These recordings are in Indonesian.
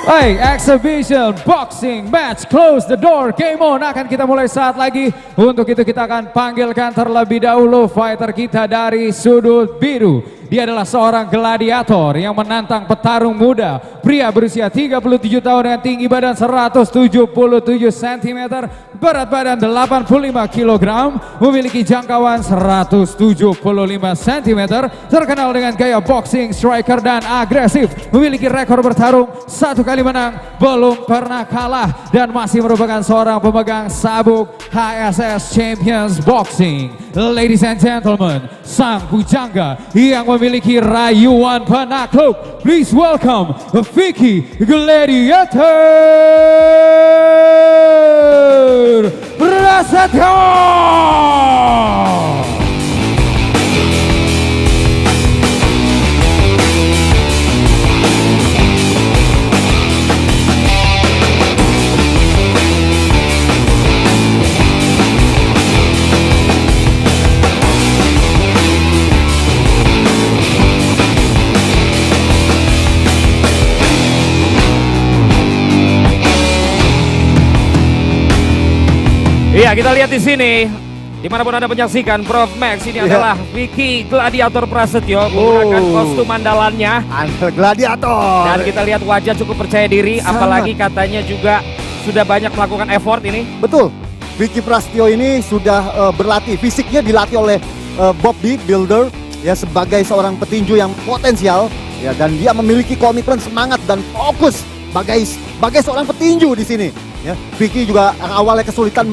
Baik, exhibition boxing match close the door, game on akan kita mulai saat lagi. Untuk itu kita akan panggilkan terlebih dahulu fighter kita dari sudut biru. Dia adalah seorang gladiator yang menantang petarung muda, pria berusia 37 tahun dengan tinggi badan 177 cm, berat badan 85 kg, memiliki jangkauan 175 cm, terkenal dengan gaya boxing, striker dan agresif, memiliki rekor bertarung 1 kali menang, belum pernah kalah, dan masih merupakan seorang pemegang sabuk HSS Champions Boxing. Ladies and gentlemen, sang pujangga yang memiliki rayuan penakluk, please welcome Vicky Gladiator Prasetyo. Iya, kita lihat di sini, dimanapun Anda menyaksikan, Prof Max ini adalah Vicky Gladiator Prasetyo menggunakan kostum andalannya. Gladiator. Dan kita lihat wajah cukup percaya diri, apalagi katanya juga sudah banyak melakukan effort ini. Betul, Vicky Prasetyo ini sudah berlatih, fisiknya dilatih oleh Bobby Builder ya sebagai seorang petinju yang potensial ya, dan dia memiliki komitmen, semangat dan fokus sebagai seorang petinju di sini. Ya, Vicky juga awalnya kesulitan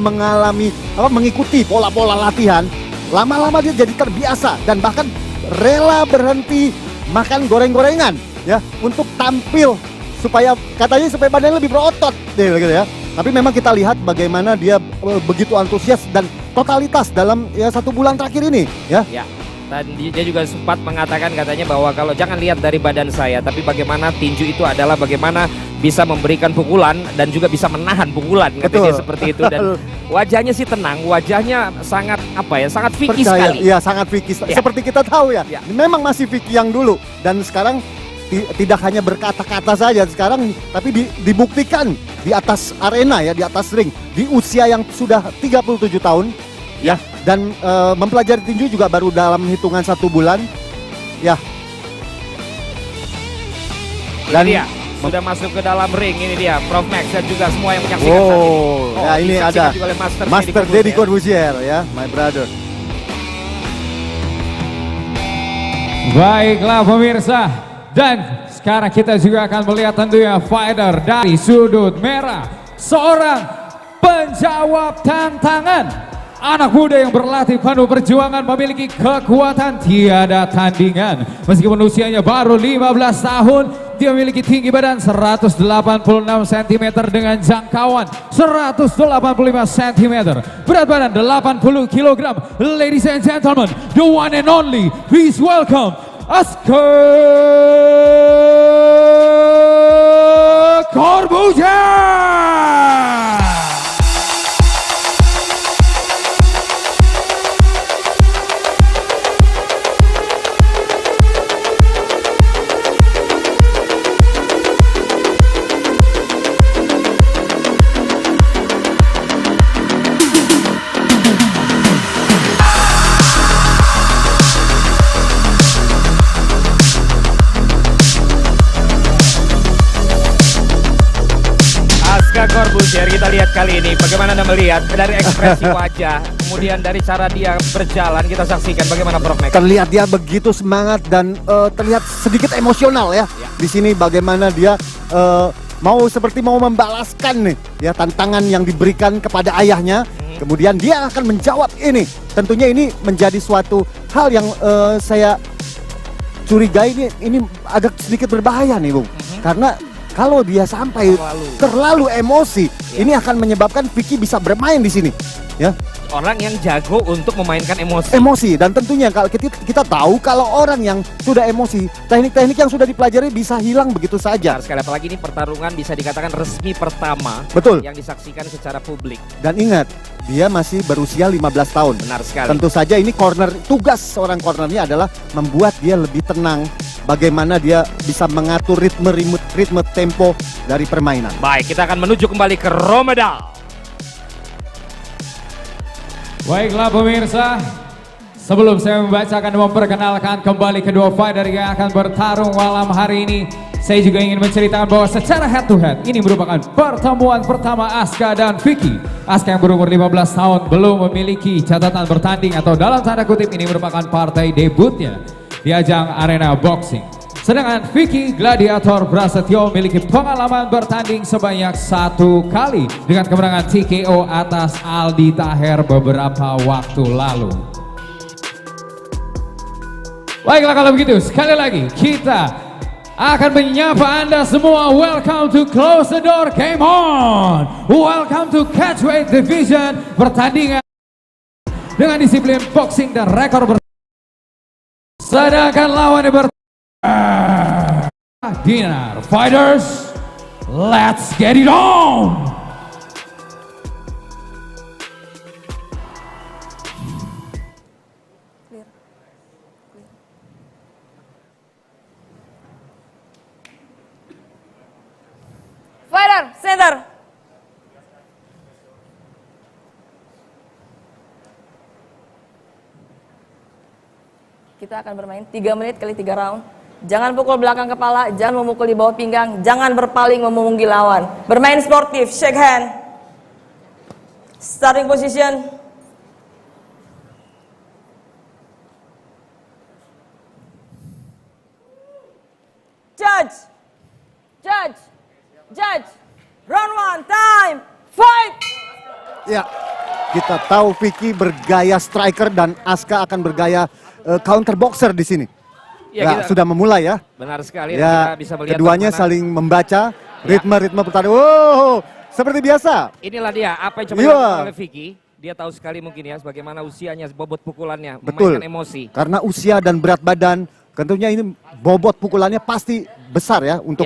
mengikuti pola-pola latihan. Lama-lama dia jadi terbiasa dan bahkan rela berhenti makan goreng-gorengan ya untuk tampil supaya badannya lebih berotot gitu ya. Tapi memang kita lihat bagaimana dia begitu antusias dan totalitas dalam ya 1 bulan terakhir ini ya. Ya. Dan dia juga sempat mengatakan katanya bahwa kalau jangan lihat dari badan saya, tapi bagaimana tinju itu adalah bagaimana bisa memberikan pukulan dan juga bisa menahan pukulan, katanya seperti itu. Dan wajahnya sih tenang, wajahnya sangat sangat Vicky sekali. Iya, sangat Vicky. Ya. Seperti kita tahu ya, memang masih Vicky yang dulu. Dan sekarang tidak hanya berkata-kata saja sekarang, tapi dibuktikan di atas arena ya, di atas ring, di usia yang sudah 37 tahun. Ya, dan mempelajari tinju juga baru dalam hitungan 1 bulan. Ya. Dan dia sudah masuk ke dalam ring, ini dia Prof Max dan juga semua yang menyaksikan saat ini. Ya ini ada Master Deddy Corbuzier ya, my brother. Baiklah pemirsa, dan sekarang kita juga akan melihat tentunya fighter dari sudut merah, seorang penjawab tantangan. Anak muda yang berlatih penuh perjuangan, memiliki kekuatan tiada tandingan. Meskipun usianya baru 15 tahun, dia memiliki tinggi badan 186 cm dengan jangkauan 185 cm. Berat badan 80 kg. Ladies and gentlemen, the one and only, please welcome Asker Corbuzier. Corbuzier, kita lihat kali ini bagaimana Anda melihat dari ekspresi wajah, kemudian dari cara dia berjalan, kita saksikan bagaimana Prof Max. Terlihat dia begitu semangat dan terlihat sedikit emosional ya. Di sini bagaimana dia mau membalaskan nih ya tantangan yang diberikan kepada ayahnya. Kemudian dia akan menjawab ini. Tentunya ini menjadi suatu hal yang saya curigai ini agak sedikit berbahaya nih Bung. Karena kalau dia sampai terlalu emosi, ini akan menyebabkan Vicky bisa bermain di sini, ya. Orang yang jago untuk memainkan emosi. Emosi, dan tentunya kalau kita tahu kalau orang yang sudah emosi, teknik-teknik yang sudah dipelajari bisa hilang begitu saja. Benar sekali, apalagi ini pertarungan bisa dikatakan resmi pertama. Betul. Yang disaksikan secara publik. Dan ingat, dia masih berusia 15 tahun. Benar sekali. Tentu saja ini tugas seorang cornernya adalah membuat dia lebih tenang, bagaimana dia bisa mengatur ritme tempo dari permainan. Baik, kita akan menuju kembali ke Romedal. Baiklah pemirsa, sebelum saya membacakan dan memperkenalkan kembali kedua fighter yang akan bertarung malam hari ini, saya juga ingin menceritakan bahwa secara head to head ini merupakan pertemuan pertama Aska dan Vicky. Aska yang berumur 15 tahun belum memiliki catatan bertanding atau dalam tanda kutip ini merupakan partai debutnya di ajang arena boxing. Sedangkan Vicky Gladiator Prasetyo memiliki pengalaman bertanding sebanyak 1 kali dengan kemenangan TKO atas Aldi Taher beberapa waktu lalu. Baiklah kalau begitu, sekali lagi kita akan menyapa Anda semua. Welcome to Close the Door Game On. Welcome to Catchweight Division, pertandingan dengan disiplin boxing dan rekor sedangkan lawannya Dinar Fighters, let's get it on! Fighter, center. Kita akan bermain 3 menit kali 3 round. Jangan pukul belakang kepala, jangan memukul di bawah pinggang, jangan berpaling memunggil lawan. Bermain sportif, shake hand. Starting position. Judge. Judge. Judge. Round 1, time, fight. Ya, kita tahu Vicky bergaya striker dan Aska akan bergaya counter boxer di sini. Ya, sudah memulai ya. Benar sekali. Ya, kita bisa melihat keduanya saling membaca ritme pertandingan. Wow, seperti biasa. Inilah dia apa yang coba dilakukan oleh Vicky. Dia tahu sekali mungkin ya bagaimana usianya, bobot pukulannya, Betul. memainkan emosi. Karena usia dan berat badan, tentunya ini bobot pukulannya pasti besar ya untuk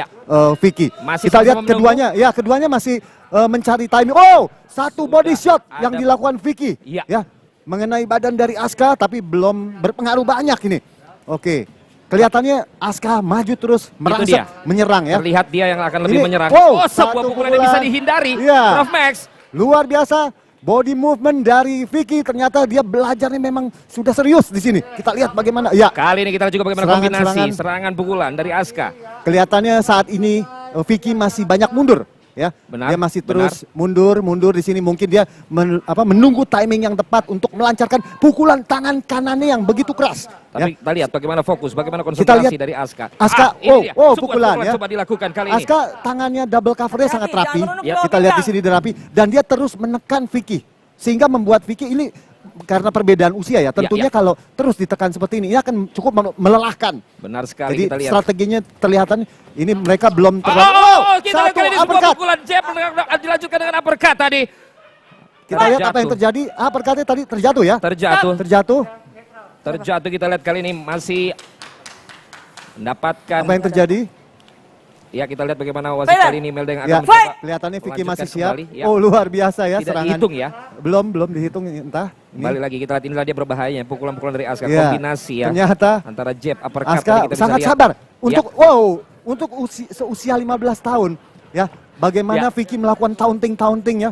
Vicky. Masih kita lihat menunggu. keduanya, ya keduanya masih mencari timing. Oh, satu body shot yang dilakukan Vicky. Ya, mengenai badan dari Aska, tapi belum berpengaruh banyak ini. Oke. Kelihatannya Aska maju terus merangsak menyerang ya. Terlihat dia yang akan lebih menyerang. Wow, sebuah pukulan yang bisa dihindari. Ya. Prof Max. Luar biasa body movement dari Vicky. Ternyata dia belajarnya memang sudah serius di sini. Kita lihat bagaimana. Ya. Kali ini kita juga bagaimana kombinasi serangan pukulan dari Aska. Kelihatannya saat ini Vicky masih banyak mundur. Ya, benar, dia masih terus mundur di sini. Mungkin dia menunggu timing yang tepat untuk melancarkan pukulan tangan kanannya yang begitu keras. Tapi kita lihat bagaimana fokus, bagaimana konsentrasi dari Aska. Aska, pukulan ya. Coba dilakukan kali ini. Aska tangannya double covernya sangat rapi. Ya. Kita lihat di sini rapi dan dia terus menekan Vicky sehingga membuat Vicky ini karena perbedaan usia ya. Tentunya kalau terus ditekan seperti ini akan cukup melelahkan. Benar sekali. Jadi kita lihat. strateginya terlihat ini mereka belum kita lihat kali ini sebuah pukulan jab dilanjutkan dengan uppercut tadi. Kita lihat apa yang terjadi. Uppercutnya tadi terjatuh ya. Terjatuh kita lihat kali ini masih mendapatkan. Apa yang terjadi? Ya kita lihat bagaimana wasit kali ini Melda yang akan mencoba. Kelihatannya Vicky masih siap. Ya. Oh luar biasa ya tidak serangan. Dihitung ya. Belum dihitung entah. Kembali lagi kita lihat inilah dia berbahayanya pukulan-pukulan dari Aska kombinasi ya. Ternyata antara jab uppercut Aska kita sangat bisa sabar untuk usia 15 tahun ya. Bagaimana Vicky melakukan taunting ya.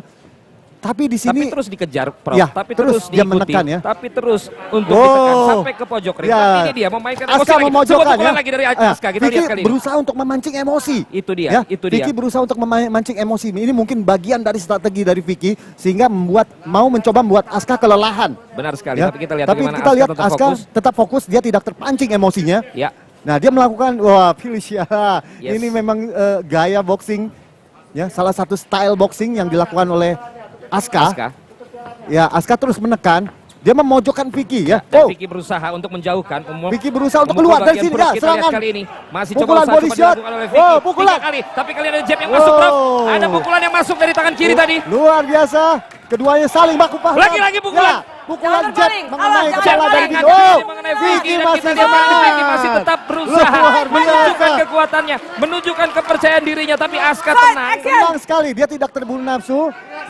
Tapi di sini terus dikejar Prof. Ya, tapi terus dia menekan ya. Tapi terus untuk ditekan sampai ke pojok ring. Ya. Tapi ini dia memainkan emosi Aska lagi. memojokkan ya. lagi dari Aska kita Vicky lihat kali ini. berusaha untuk memancing emosi. Itu dia, ya. itu dia. Vicky berusaha untuk memancing emosi. Ini mungkin bagian dari strategi dari Vicky sehingga mencoba membuat Aska kelelahan. Benar sekali. Ya. Tapi kita lihat bagaimana Aska tetap fokus, dia tidak terpancing emosinya. Ya. Nah, dia melakukan Felicia. Ini memang gaya boxing ya, salah satu style boxing yang dilakukan oleh Aska. Ya, Aska terus menekan. Dia memojokkan Vicky ya. Vicky berusaha untuk menjauhkan. Vicky berusaha untuk keluar dari sini ya, serangan. Kali ini masih pukulan body shot. Pukulan. Kali, tapi kali ada jab yang masuk, Prof. Ada pukulan yang masuk dari tangan kiri tadi. Luar biasa. Keduanya saling baku pahan. Lagi-lagi pukulan. Ya, pukulan Jangan jab berpaling. mengenai Awas, kepala jangan dari berpaling. Vicky. Oh, Mengenai Vicky dan masih kita lihat Vicky masih tetap berusaha Luar biasa. menunjukkan kekuatannya, menunjukkan kepercayaan dirinya, tapi Asuka Fight, tenang. action. Tenang sekali, dia tidak terburu nafsu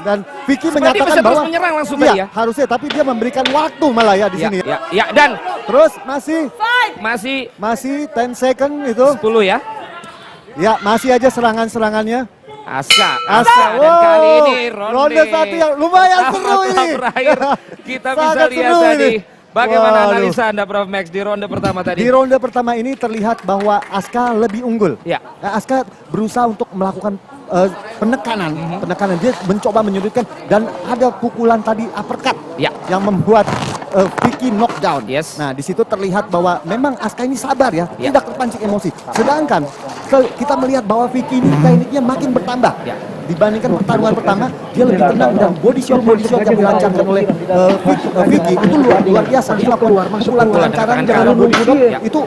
dan Vicky Seperti menyatakan bisa terus bahwa menyerang langsung iya, tadi ya. harusnya, tapi dia memberikan waktu malah ya di sini. Ya, dan Terus masih masih 10 second itu. 10 ya. Ya, masih aja serangan-serangannya. Aska, Aska, dan kali wow. ini Ronde satu yang lumayan seru ini. Terakhir kita bisa Sangat lihat seru tadi. ini. Bagaimana Waduh. analisa Anda Prof Max di ronde pertama tadi? Di ronde pertama ini terlihat bahwa Aska lebih unggul. Ya. Aska berusaha untuk melakukan penekanan. Dia mencoba menyudutkan dan ada pukulan tadi uppercut Ya. yang membuat Vicky knockdown. Yes. Nah, di situ terlihat bahwa memang Aska ini sabar ya, Ya. tidak terpancing emosi. Sedangkan kita melihat bahwa Vicky ini tekniknya makin bertambah. Ya. Dibandingkan pertarungan pertama, dia lebih tenang dan body shot yang dilancarkan oleh Vicky itu luar biasa. Dia lakukan pukulan kelancaran dengan dengan tangan body shot Ya. itu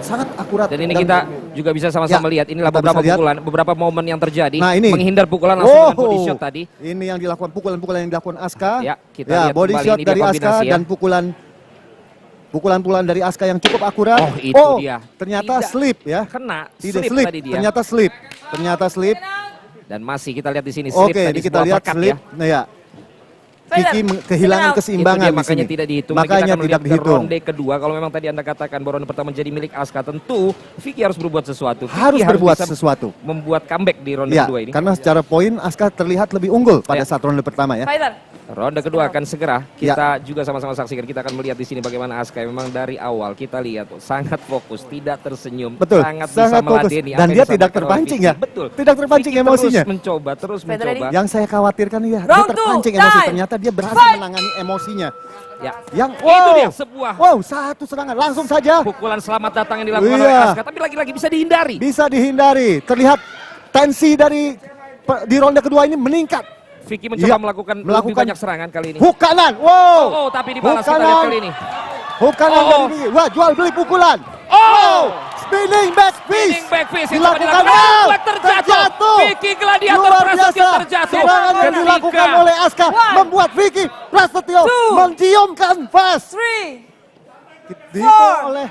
sangat akurat. Dan ini kita juga bisa sama-sama Ya, lihat inilah kita beberapa bisa lihat. pukulan, beberapa momen yang terjadi. Nah, ini. Menghindar pukulan langsung dengan body shot tadi. Ini yang dilakukan pukulan-pukulan yang dilakukan Aska. Ya, kita lihat body kembali shot ini dia dari Aska kombinasi ya. dan pukulan dari Aska yang cukup akurat. Oh, itu dia. Ternyata Tidak slip ya. Kena, Tidak slip slip. tadi dia. Ternyata slip. Dan masih kita lihat di sini slip Oke, tadi ini kita sebuah lihat uppercut slip. ya. Nah, ya. Vicky kehilangan keseimbangan Itu dia, di makanya sini. tidak dihitung. Makanya Kita akan tidak melihat ke dihitung. ronde kedua. Kalau memang tadi Anda katakan bahwa ronde pertama menjadi milik Aska, tentu Vicky harus berbuat sesuatu. Vicky Harus berbuat bisa sesuatu. membuat comeback di ronde Ya, kedua ini. karena secara poin Aska terlihat lebih unggul pada Ya. saat ronde pertama ya. Fighter. Ronde kedua akan segera kita juga sama-sama saksikan. Kita akan melihat di sini bagaimana Aska memang dari awal kita lihat sangat fokus, tidak tersenyum, Betul, sangat bisa fokus. meladeni Dan apa dia yang tidak disampaikan oleh terpancing Vicky. ya. Betul. Tidak terpancing Vicky emosinya. Terus Fighter mencoba. Yang saya khawatirkan ya, dia Round two, terpancing emosi. time. Ternyata dia berhasil Fight. menangani emosinya. Ya. Yang Itu dia sebuah satu serangan langsung saja pukulan selamat datang yang dilakukan Iya. oleh Aska, tapi lagi-lagi bisa dihindari. bisa dihindari. Terlihat tensi di ronde kedua ini meningkat. Vicky mencoba Iya, melakukan lebih melakukan banyak serangan kali ini. Hook kanan, Oh, tapi dibalas kita lihat kali ini. Hook kanan Oh. dari Vicky. Wah, jual beli pukulan. Oh! Spinning back fist. Spinning back fist itu Dilakukan. dilakukan. Wow, Terjatuh. Vicky Gladiator Luar Prasetyo biasa. terjatuh. Serangan yang Ketika dilakukan oleh Aska One. membuat Vicky Prasetyo Two. mencium kanvas. 3, Dihitung oleh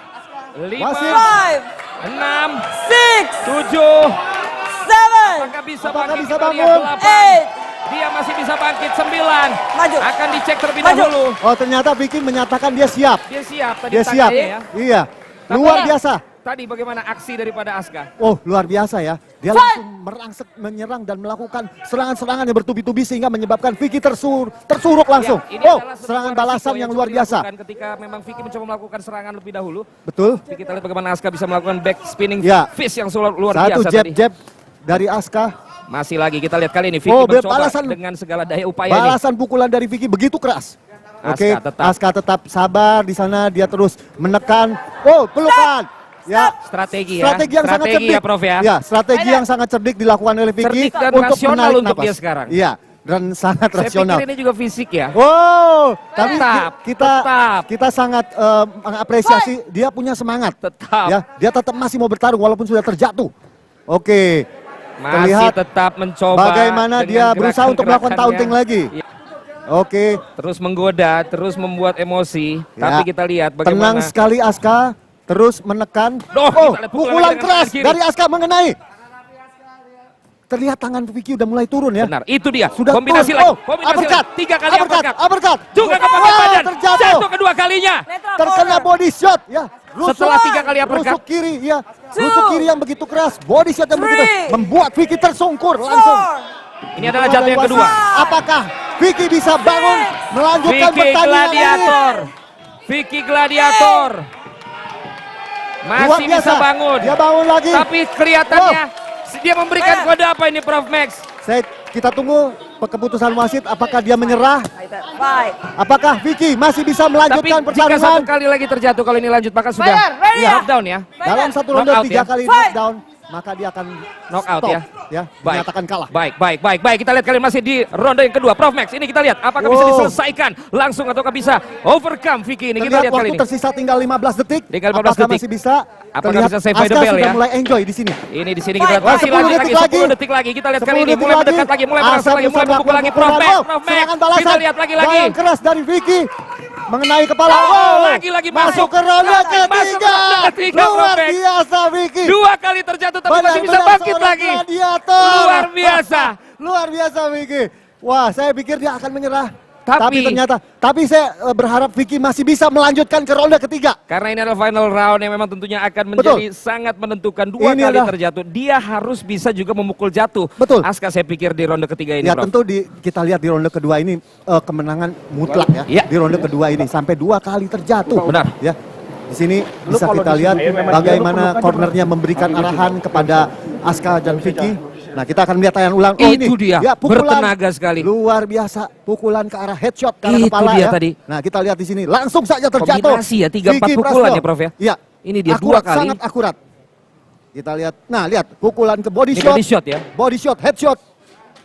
5, Wasit. 5, 6, 6, 7. 7, Apakah bisa Apakah bangkit? bisa Kita lihat bangun? 8. Dia masih bisa bangkit 9. Maju. Akan dicek terlebih Maju. dahulu. Oh, ternyata Vicky menyatakan dia siap. Dia siap tadi Dia siap. tangannya ya. Iya. Tapi Luar ya, biasa. Tadi bagaimana aksi daripada Aska? Oh, luar biasa ya. Dia langsung merangsek menyerang dan melakukan serangan-serangan yang bertubi-tubi sehingga menyebabkan Vicky tersuruk langsung. Ya, ini Oh, adalah sebuah serangan resiko balasan yang luar coba biasa. dilakukan ketika memang Vicky mencoba melakukan serangan lebih dahulu. Betul. Tapi kita lihat bagaimana Aska bisa melakukan back spinning Ya. fist yang luar Satu biasa tadi. jab-jab dari Aska. Masih lagi kita lihat kali ini Vicky Oh, mencoba balasan- dengan segala daya upaya nih. Balasan pukulan dari Vicky begitu keras. Oke, Aska tetap. Aska tetap sabar di sana, dia terus menekan. Oh, pelukan. Ya, Strategi ya. strategi yang sangat cerdik. ya Prof ya. Ya, strategi yang sangat cerdik dilakukan oleh Vicky Cerdik dan untuk rasional menarik untuk napas. dia sekarang. Iya, dan sangat Saya rasional. pikir ini juga fisik ya. Wow, tapi Tetap, tetap. kita sangat mengapresiasi dia punya semangat. Tetap. Ya, dia tetap masih mau bertarung walaupun sudah terjatuh. Oke. Masih Terlihat tetap mencoba bagaimana dia dengan berusaha untuk melakukan gerakan-gerakannya. taunting lagi. Iya. Oke. Terus menggoda, terus membuat emosi. Ya. Tapi kita lihat Tenang bagaimana sekali Aska, terus menekan. Oh, kita lihat pukulan pukulan lagi dengan keras tangan kiri. dari Aska mengenai. Terlihat tangan Vicky udah mulai turun ya. benar. Itu dia. Sudah kombinasi turun. lagi. Oh, Kombinasi uppercut. lagi. 3 kali uppercut. Uppercut. Juga ke pakai Wow, badan. terjatuh. Jatuh kedua kalinya. netral Terkena corner. body shot ya. Setelah 3 kali uppercut. Rusuk kiri ya. Rusuk kiri yang begitu keras, body shot yang begitu Three. membuat Vicky tersungkur langsung. 4, Ini adalah jatuh yang Dari kedua. wasit. Apakah Vicky bisa bangun melanjutkan Vicky pertandingan Gladiator. ini? Vicky Gladiator. Luar Masih biasa. bisa bangun. Dia bangun lagi. Tapi kelihatannya dia memberikan kode apa ini Prof Max? Kita tunggu keputusan wasit. Apakah dia menyerah? fighter, fight. Apakah Vicky masih bisa Tapi melanjutkan jika satu pertarungan? kali lagi terjatuh kalau ini lanjut maka sudah Fighter, ready ya? knockdown ya. Dalam satu ronde Knockout 3 ya. kali Fight. knockdown. maka dia akan Knockout stop, ya. menyatakan kalah. Baik. Kita lihat kali ini masih di ronde yang kedua. Prof Max, ini kita lihat apakah bisa diselesaikan langsung ataukah bisa overcome Vicky ini. Kita lihat kali ini. Waktu tersisa tinggal 15 detik. Tinggal 15 apakah detik. masih bisa? Apakah Terlihat bisa save by the Asuka bell sudah ya? mulai enjoy di sini. Ini di sini kita lihat 10 detik lagi. 10 detik lagi. Kita lihat kali 10 ini detik mulai mendekat lagi, mulai merasa Asuka lagi, mulai bisa memukul lagi. melakukan Prof Max, pukulan. Prof Max. Serangan balasan. Kita lihat lagi. Gayung keras dari Vicky. Mengenai kepala. Lagi masuk ke ronde ketiga. Luar Prof Max. biasa Vicky. 2 kali terjatuh tapi masih bisa bangkit seorang lagi. gladiator. Luar biasa. Luar biasa Vicky. Wah, saya pikir dia akan menyerah. Tapi saya berharap Vicky masih bisa melanjutkan ke ronde ketiga. Karena ini adalah final round yang memang tentunya akan menjadi sangat menentukan. 2 kali terjatuh. Dia harus bisa juga memukul jatuh. Betul. Asuka saya pikir di ronde ketiga ini, Ya Prof. tentu kita lihat di ronde kedua ini kemenangan mutlak ya. Iya. Di ronde kedua ini sampai 2 kali terjatuh. Benar. Ya. Di sini bisa kita lihat bagaimana cornernya memberikan arahan kepada Asuka dan Vicky. Nah, kita akan melihat tayangan ulang. Itu dia, bertenaga sekali. Luar biasa, pukulan ke arah headshot ke arah Itu kepala dia ya. tadi. Nah, kita lihat di sini langsung saja terjatuh. Kombinasi ya, 3-4 Vicky pukulan Prasetyo. ya, Prof ya. Iya. Ini dia akurat, 2 kali. sangat akurat. Kita lihat. Nah, lihat pukulan ke body Ini shot. body shot ya. Body shot, headshot.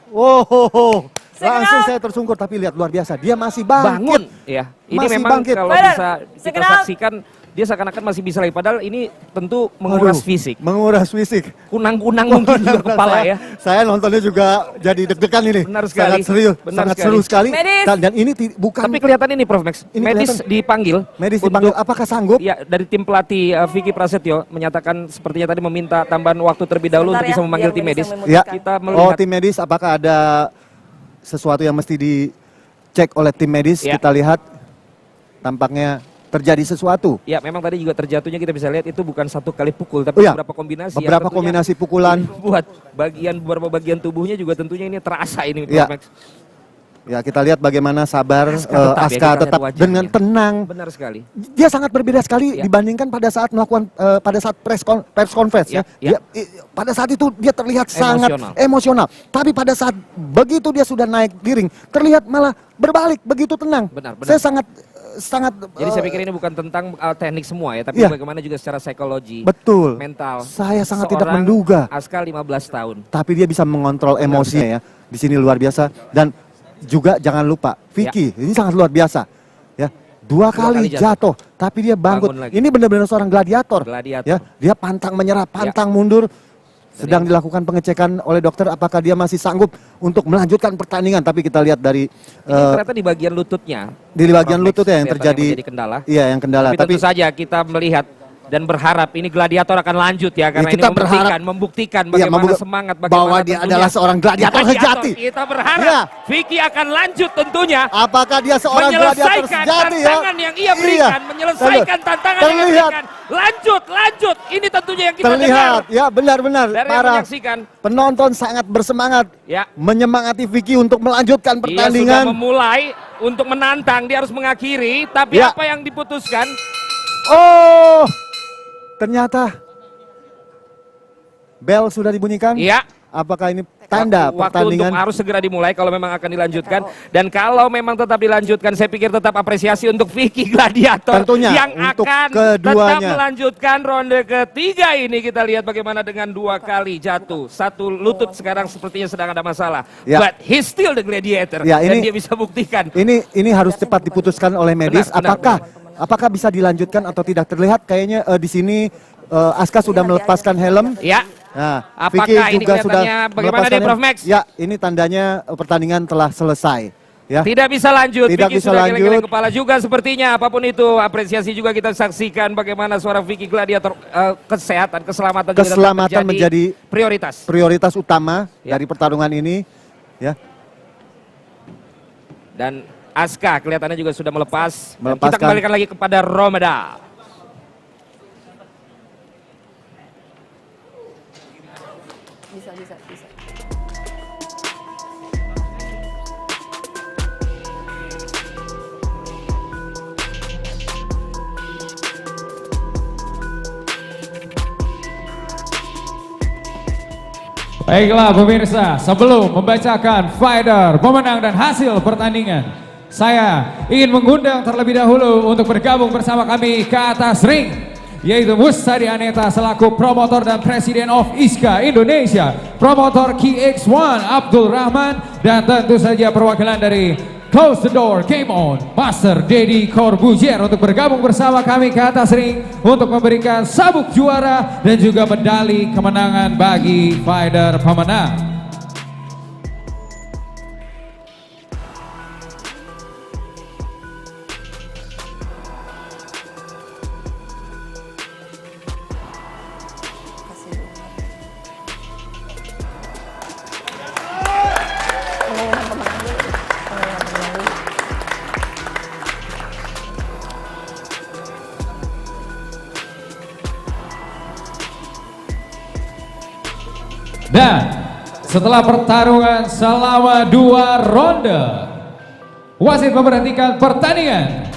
Oh. Segera. Langsung saya tersungkur, tapi lihat luar biasa. Dia masih bangkit. Bangun ya. Ini Masih memang bangkit. kalau Fighter, bisa kita segera. saksikan dia seakan-akan masih bisa lagi. Padahal ini tentu menguras Aduh, fisik. Menguras fisik. Kunang-kunang mungkin juga kepala ya. Saya nontonnya juga jadi deg-degan ini. Benar sekali. Sangat serius, Benar sangat sekali. seru sekali. Medis. Dan ini bukan Tapi kelihatan ini Prof Max, Ini medis kelihatan. dipanggil. medis untuk- dipanggil. Apakah sanggup? Ya, dari tim pelatih Vicky Prasetyo menyatakan sepertinya tadi meminta tambahan waktu terlebih dahulu Sebentar untuk ya, bisa memanggil biar tim medis medis. yang Ya. memutuskan. Kita Oh, melihat tim medis. Apakah ada sesuatu yang mesti dicek oleh tim medis? Ya. Kita lihat. Tampaknya terjadi sesuatu. ya memang tadi juga terjatuhnya kita bisa lihat itu bukan 1 kali pukul tapi Oh ya, beberapa kombinasi. yang beberapa tentunya kombinasi pukulan. buat beberapa bagian tubuhnya juga tentunya ini terasa ini Ya. Prof Max. Ya, kita lihat bagaimana sabar Asuka tetap ya, Asuka kita lihat tetap wajahnya. dengan tenang. Benar sekali. Dia sangat berbeda sekali Ya. dibandingkan pada saat melakukan pada saat press conference ya. Ya, ya. Pada saat itu dia terlihat sangat emosional. Tapi pada saat begitu dia sudah naik di ring, terlihat malah berbalik begitu tenang. Benar. Saya sangat Jadi saya pikir ini bukan tentang teknik semua ya, tapi Iya. bagaimana juga secara psikologi, betul. mental. Saya sangat tidak Seorang menduga. Asuka 15 tahun. Tapi dia bisa mengontrol emosinya ya. Di sini luar biasa dan juga jangan lupa Vicky ini sangat luar biasa. Ya. 2 kali jatuh, tapi dia Bangun bangkit. lagi. Ini benar-benar seorang gladiator. Gladiator. Ya, dia pantang menyerah, pantang mundur. Sedang dilakukan pengecekan oleh dokter apakah dia masih sanggup untuk melanjutkan pertandingan. Tapi kita lihat dari Ini ternyata di bagian lututnya. di bagian Prof Max, lututnya yang kelihatan terjadi. menjadi kendala. Iya, yang kendala. Tapi tentu saja kita melihat dan berharap ini gladiator akan lanjut ya karena kita ini membuktikan bagaimana semangat bagaimana bahwa dia tentunya adalah seorang gladiator sejati. Kita berharap Ya. Vicky akan lanjut tentunya Apakah dia seorang gladiator menyelesaikan sejati ya? tantangan yang ia berikan, menyelesaikan tantangan yang ia Terlihat. berikan. Lanjut. Ini tentunya yang kita Terlihat, dengar. ya benar-benar Dari yang para menyaksikan, penonton sangat bersemangat ya, menyemangati Vicky untuk melanjutkan dia sudah pertandingan. memulai untuk menantang, dia harus mengakhiri, tapi Ya. apa yang diputuskan? Oh, ternyata bel sudah dibunyikan. Ya, Apakah ini tanda waktu pertandingan? untuk harus segera dimulai kalau memang akan dilanjutkan. Dan kalau memang tetap dilanjutkan, saya pikir tetap apresiasi untuk Vicky Gladiator Tentunya, yang untuk akan keduanya. tetap melanjutkan ronde ketiga ini. Kita lihat bagaimana dengan 2 kali jatuh. 1 lutut sekarang sepertinya sedang ada masalah. Ya. But he's still the gladiator. Ya, dan ini- dia bisa buktikan. Ini harus cepat diputuskan oleh medis. Benar. Apakah bisa dilanjutkan atau tidak? Terlihat kayaknya di sini Asuka sudah melepaskan helm. Ya, Nah, apakah Vicky ini juga sudah kelihatannya bagaimana melepaskan nih, Prof helm. Max? Ya, ini tandanya pertandingan telah selesai. Ya. tidak bisa lanjut. Tidak Vicky bisa sudah geleng-geleng lanjut. kepala juga sepertinya. Apapun itu, apresiasi juga kita saksikan bagaimana suara Vicky Gladiator, kesehatan, keselamatan juga tetap Keselamatan menjadi prioritas. prioritas utama Ya. dari pertarungan ini. Ya. Dan Asuka kelihatannya juga sudah melepas. Dan kita Melepaskan. kembalikan lagi kepada Romeda. Bisa. Baiklah pemirsa, sebelum membacakan fighter, pemenang dan hasil pertandingan, saya ingin mengundang terlebih dahulu untuk bergabung bersama kami ke atas ring, yaitu Mustadi Aneta selaku promotor dan presiden of ISKA Indonesia, promotor KX1 Abdul Rahman, dan tentu saja perwakilan dari Close the Door Game On Master Deddy Corbuzier untuk bergabung bersama kami ke atas ring untuk memberikan sabuk juara dan juga medali kemenangan bagi fighter pemenang. Dan setelah pertarungan selama 2 ronde, wasit memberhentikan pertandingan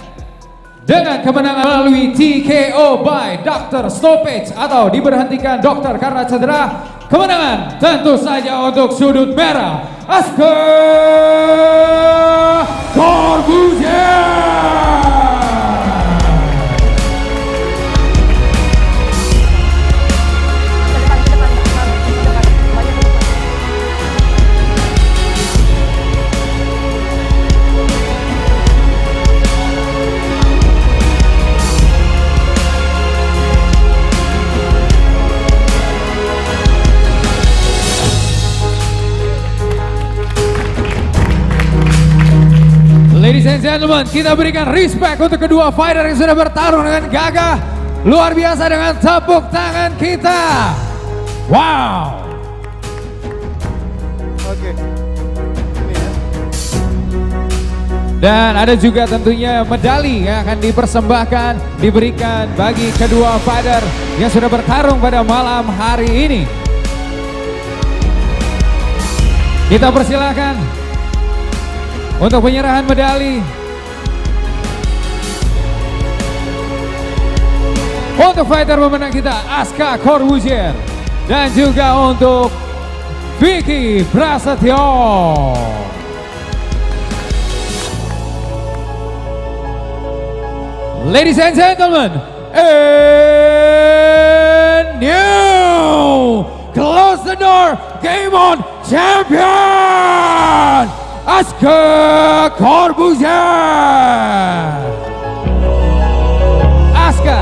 dengan kemenangan melalui TKO by Dr. Stoppage atau diberhentikan dokter karena cedera. Kemenangan tentu saja untuk sudut merah, Aska Corbuzier. Ladies and gentlemen, kita berikan respect untuk kedua fighter yang sudah bertarung dengan gagah luar biasa dengan tepuk tangan kita. Wow. Oke. Ini ya. Dan ada juga tentunya medali yang akan dipersembahkan, diberikan bagi kedua fighter yang sudah bertarung pada malam hari ini. Kita persilakan untuk penyerahan medali untuk fighter pemenang kita Aska Corbuzier dan juga untuk Vicky Prasetyo. Ladies and gentlemen, and new Close the Door Game On champion Aska Corbuzier. Aska,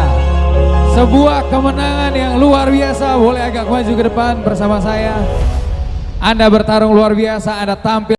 sebuah kemenangan yang luar biasa. Boleh agak maju ke depan bersama saya. Anda bertarung luar biasa, Anda tampil